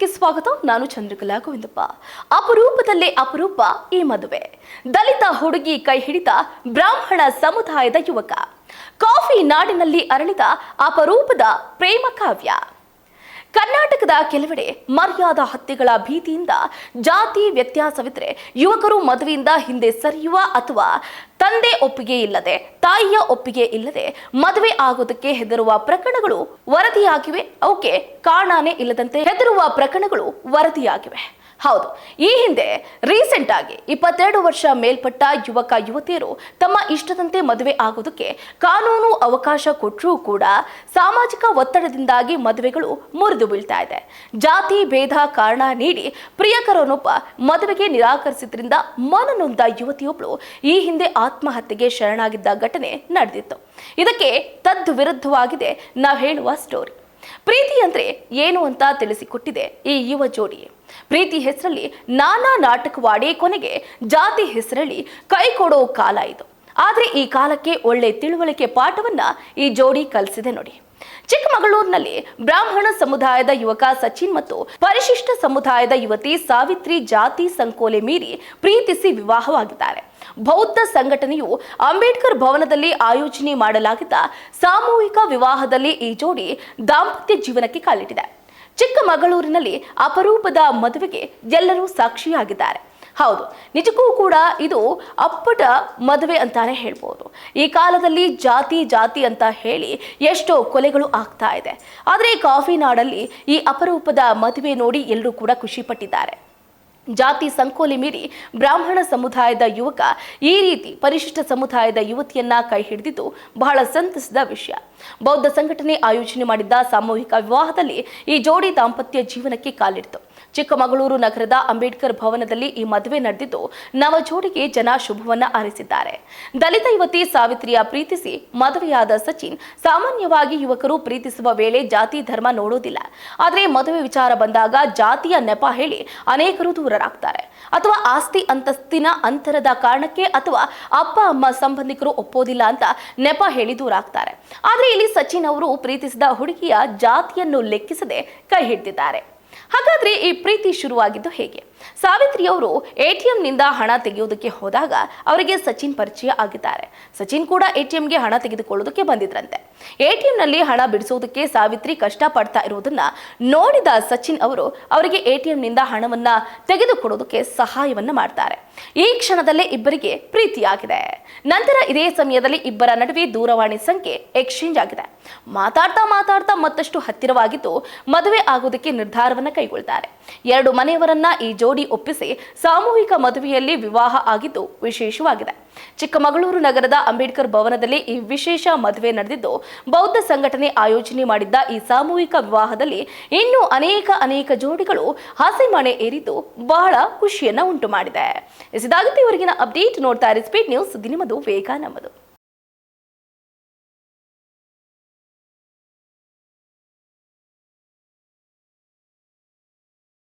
ನ್ಯೂಸ್ಗೆ ಸ್ವಾಗತ. ನಾನು ಚಂದ್ರಕಲಾ ಗೋವಿಂದಪ್ಪ. ಅಪರೂಪದಲ್ಲೇ ಅಪರೂಪ ಈ ಮದುವೆ. ದಲಿತ ಹುಡುಗಿ ಕೈ ಹಿಡಿದ ಬ್ರಾಹ್ಮಣ ಸಮುದಾಯದ ಯುವಕ. ಕಾಫಿ ನಾಡಿನಲ್ಲಿ ಅರಳಿದ ಅಪರೂಪದ ಪ್ರೇಮ ಕಾವ್ಯ. ಕರ್ನಾಟಕದ ಕೆಲವೆಡೆ ಮರ್ಯಾದಾ ಹತ್ಯೆಗಳ ಭೀತಿಯಿಂದ ಜಾತಿ ವ್ಯತ್ಯಾಸವಿದ್ರೆ ಯುವಕರು ಮದುವೆಯಿಂದ ಹಿಂದೆ ಸರಿಯುವ ಅಥವಾ ತಂದೆ ಒಪ್ಪಿಗೆ ಇಲ್ಲದೆ ತಾಯಿಯ ಒಪ್ಪಿಗೆ ಇಲ್ಲದೆ ಮದುವೆ ಆಗೋದಕ್ಕೆ ಹೆದರುವ ಪ್ರಕರಣಗಳು ವರದಿಯಾಗಿವೆ. ಅವಕ್ಕೆ ಕಾರಣನೇ ಇಲ್ಲದಂತೆ ಹೆದರುವ ಪ್ರಕರಣಗಳು ವರದಿಯಾಗಿವೆ. ಹೌದು, ಈ ಹಿಂದೆ ರೀಸೆಂಟ್ ಆಗಿ 22 ವರ್ಷ ಮೇಲ್ಪಟ್ಟ ಯುವಕ ಯುವತಿಯರು ತಮ್ಮ ಇಷ್ಟದಂತೆ ಮದುವೆ ಆಗೋದಕ್ಕೆ ಕಾನೂನು ಅವಕಾಶ ಕೊಟ್ಟರೂ ಕೂಡ ಸಾಮಾಜಿಕ ಒತ್ತಡದಿಂದಾಗಿ ಮದುವೆಗಳು ಮುರಿದು ಬೀಳ್ತಾ ಇದೆ. ಜಾತಿ ಭೇದ ಕಾರಣ ನೀಡಿ ಪ್ರಿಯಕರನೊಬ್ಬ ಮದುವೆಗೆ ನಿರಾಕರಿಸಿದ್ರಿಂದ ಮನನೊಂದ ಯುವತಿಯೊಬ್ಬಳು ಈ ಹಿಂದೆ ಆತ್ಮಹತ್ಯೆಗೆ ಶರಣಾಗಿದ್ದ ಘಟನೆ ನಡೆದಿತ್ತು. ಇದಕ್ಕೆ ತದ್ವಿರುದ್ಧವಾಗಿದೆ ನಾವು ಹೇಳುವ ಸ್ಟೋರಿ. ಪ್ರೀತಿ ಅಂದ್ರೆ ಏನು ಅಂತ ತಿಳಿಸಿಕೊಟ್ಟಿದೆ ಈ ಯುವ ಜೋಡಿ. ಪ್ರೀತಿ ಹೆಸರಲ್ಲಿ ನಾನಾ ನಾಟಕವಾಡಿ ಕೊನೆಗೆ ಜಾತಿ ಹೆಸರಲ್ಲಿ ಕೈ ಕೊಡೋ ಕಾಲ ಇದು. ಆದ್ರೆ ಈ ಕಾಲಕ್ಕೆ ಒಳ್ಳೆ ತಿಳುವಳಿಕೆ ಪಾಠವನ್ನ ಈ ಜೋಡಿ ಕಲಿಸಿದೆ ನೋಡಿ. ಚಿಕ್ಕಮಗಳೂರಿನಲ್ಲಿ ಬ್ರಾಹ್ಮಣ ಸಮುದಾಯದ ಯುವಕ ಸಚಿನ್ ಮತ್ತು ಪರಿಶಿಷ್ಟ ಸಮುದಾಯದ ಯುವತಿ ಸಾವಿತ್ರಿ ಜಾತಿ ಸಂಕೋಲೆ ಮೀರಿ ಪ್ರೀತಿಸಿ ವಿವಾಹವಾಗಿದ್ದಾರೆ. ಬೌದ್ಧ ಸಂಘಟನೆಯು ಅಂಬೇಡ್ಕರ್ ಭವನದಲ್ಲಿ ಆಯೋಜನೆ ಮಾಡಲಾಗಿದ್ದ ಸಾಮೂಹಿಕ ವಿವಾಹದಲ್ಲಿ ಈ ಜೋಡಿ ದಾಂಪತ್ಯ ಜೀವನಕ್ಕೆ ಕಾಲಿಟ್ಟಿದೆ. ಚಿಕ್ಕಮಗಳೂರಿನಲ್ಲಿ ಅಪರೂಪದ ಮದುವೆಗೆ ಎಲ್ಲರೂ ಸಾಕ್ಷಿಯಾಗಿದ್ದಾರೆ. ಹೌದು, ನಿಜಕ್ಕೂ ಕೂಡ ಇದು ಅಪ್ಪಟ ಮದುವೆ ಅಂತಾನೆ ಹೇಳ್ಬೋದು. ಈ ಕಾಲದಲ್ಲಿ ಜಾತಿ ಜಾತಿ ಅಂತ ಹೇಳಿ ಎಷ್ಟೋ ಕೊಲೆಗಳು ಆಗ್ತಾ ಇದೆ. ಆದರೆ ಕಾಫಿ ನಾಡಲ್ಲಿ ಈ ಅಪರೂಪದ ಮದುವೆ ನೋಡಿ ಎಲ್ಲರೂ ಕೂಡ ಖುಷಿ ಪಟ್ಟಿದ್ದಾರೆ. ಜಾತಿ ಸಂಕೋಲೆ ಮೀರಿ ಬ್ರಾಹ್ಮಣ ಸಮುದಾಯದ ಯುವಕ ಈ ರೀತಿ ಪರಿಶಿಷ್ಟ ಸಮುದಾಯದ ಯುವತಿಯನ್ನ ಕೈ ಹಿಡಿದಿದ್ದು ಬಹಳ ಸಂತಸದ ವಿಷಯ. ಬೌದ್ಧ ಸಂಘಟನೆ ಆಯೋಜನೆ ಮಾಡಿದ್ದ ಸಾಮೂಹಿಕ ವಿವಾಹದಲ್ಲಿ ಈ ಜೋಡಿ ದಾಂಪತ್ಯ ಜೀವನಕ್ಕೆ ಕಾಲಿಡಿತು. ಚಿಕ್ಕಮಗಳೂರು ನಗರದ ಅಂಬೇಡ್ಕರ್ ಭವನದಲ್ಲಿ ಈ ಮದುವೆ ನಡೆದಿದ್ದು ನವ ಜೋಡಿಗೆ ಜನ ಶುಭವನ್ನ ಹಾರೈಸಿದ್ದಾರೆ. ದಲಿತ ಯುವತಿ ಸಾವಿತ್ರಿಯ ಪ್ರೀತಿಸಿ ಮದುವೆಯಾದ ಸಚಿನ್ ಸಾಮಾನ್ಯವಾಗಿ ಯುವಕರು ಪ್ರೀತಿಸುವ ವೇಳೆ ಜಾತಿ ಧರ್ಮ ನೋಡೋದಿಲ್ಲ. ಆದರೆ ಮದುವೆ ವಿಚಾರ ಬಂದಾಗ ಜಾತಿಯ ನೆಪ ಹೇಳಿ ಅನೇಕರು ದೂರರಾಗ್ತಾರೆ. ಅಥವಾ ಆಸ್ತಿ ಅಂತಸ್ತಿನ ಅಂತರದ ಕಾರಣಕ್ಕೆ ಅಥವಾ ಅಪ್ಪ ಅಮ್ಮ ಸಂಬಂಧಿಕರು ಒಪ್ಪೋದಿಲ್ಲ ಅಂತ ನೆಪ ಹೇಳಿ ದೂರಾಗ್ತಾರೆ. ಆದರೆ ಇಲ್ಲಿ ಸಚಿನ್ ಅವರು ಪ್ರೀತಿಸಿದ ಹುಡುಗಿಯ ಜಾತಿಯನ್ನು ಲೆಕ್ಕಿಸದೆ ಕೈ ಹಿಡಿದಿದ್ದಾರೆ. ಹಾಗಾದ್ರೆ ಈ ಪ್ರೀತಿ ಶುರುವಾಗಿದ್ದು ಹೇಗೆ? ಸಾವಿತ್ರಿ ಅವರು ಎಟಿಎಂನಿಂದ ಹಣ ತೆಗೆಯೋದಕ್ಕೆ ಹೋದಾಗ ಅವರಿಗೆ ಸಚಿನ್ ಪರಿಚಯ ಆಗಿದ್ದಾರೆ. ಸಚಿನ್ ಕೂಡ ಎಟಿಎಂಗೆ ಹಣ ತೆಗೆದುಕೊಳ್ಳೋದಕ್ಕೆ ಬಂದಿದ್ರಂತೆ. ಎಟಿಎಂನಲ್ಲಿ ಹಣ ಬಿಡಿಸೋದಕ್ಕೆ ಸಾವಿತ್ರಿ ಕಷ್ಟ ಪಡ್ತಾ ಇರುವುದನ್ನ ನೋಡಿದ ಸಚಿನ್ ಅವರು ಅವರಿಗೆ ಎಟಿಎಂನಿಂದ ಹಣವನ್ನ ತೆಗೆದುಕೊಡೋದಕ್ಕೆ ಸಹಾಯವನ್ನ ಮಾಡ್ತಾರೆ. ಈ ಕ್ಷಣದಲ್ಲೇ ಇಬ್ಬರಿಗೆ ಪ್ರೀತಿಯಾಗಿದೆ. ನಂತರ ಇದೇ ಸಮಯದಲ್ಲಿ ಇಬ್ಬರ ನಡುವೆ ದೂರವಾಣಿ ಸಂಖ್ಯೆ ಎಕ್ಸ್ಚೇಂಜ್ ಆಗಿದೆ. ಮಾತಾಡ್ತಾ ಮತ್ತಷ್ಟು ಹತ್ತಿರವಾಗಿದ್ದು ಮದುವೆ ಆಗೋದಕ್ಕೆ ನಿರ್ಧಾರವನ್ನ ಕೈಗೊಳ್ತಾರೆ. ಎರಡು ಮನೆಯವರನ್ನ ಈ ಜೋಡಿ ಒಪ್ಪಿಸಿ ಸಾಮೂಹಿಕ ಮದುವೆಯಲ್ಲಿ ವಿವಾಹ ಆಗಿದ್ದು ವಿಶೇಷವಾಗಿದೆ. ಚಿಕ್ಕಮಗಳೂರು ನಗರದ ಅಂಬೇಡ್ಕರ್ ಭವನದಲ್ಲಿ ಈ ವಿಶೇಷ ಮದುವೆ ನಡೆದಿದ್ದು ಬೌದ್ಧ ಸಂಘಟನೆ ಆಯೋಜನೆ ಮಾಡಿದ್ದ ಈ ಸಾಮೂಹಿಕ ವಿವಾಹದಲ್ಲಿ ಇನ್ನೂ ಅನೇಕ ಜೋಡಿಗಳು ಹಸೆಮಣೆ ಏರಿದ್ದು ಬಹಳ ಖುಷಿಯನ್ನ ಉಂಟು ಮಾಡಿದೆ. ಇದಾಗುತ್ತೆ ಇವರಿಗಿನ ಅಪ್ಡೇಟ್. ನೋಡ್ತಾ ಇರಿ ಸ್ಪೀಡ್ ನ್ಯೂಸ್. ನಿಮ್ಮದು ವೇಗ ನಮ್ಮದು.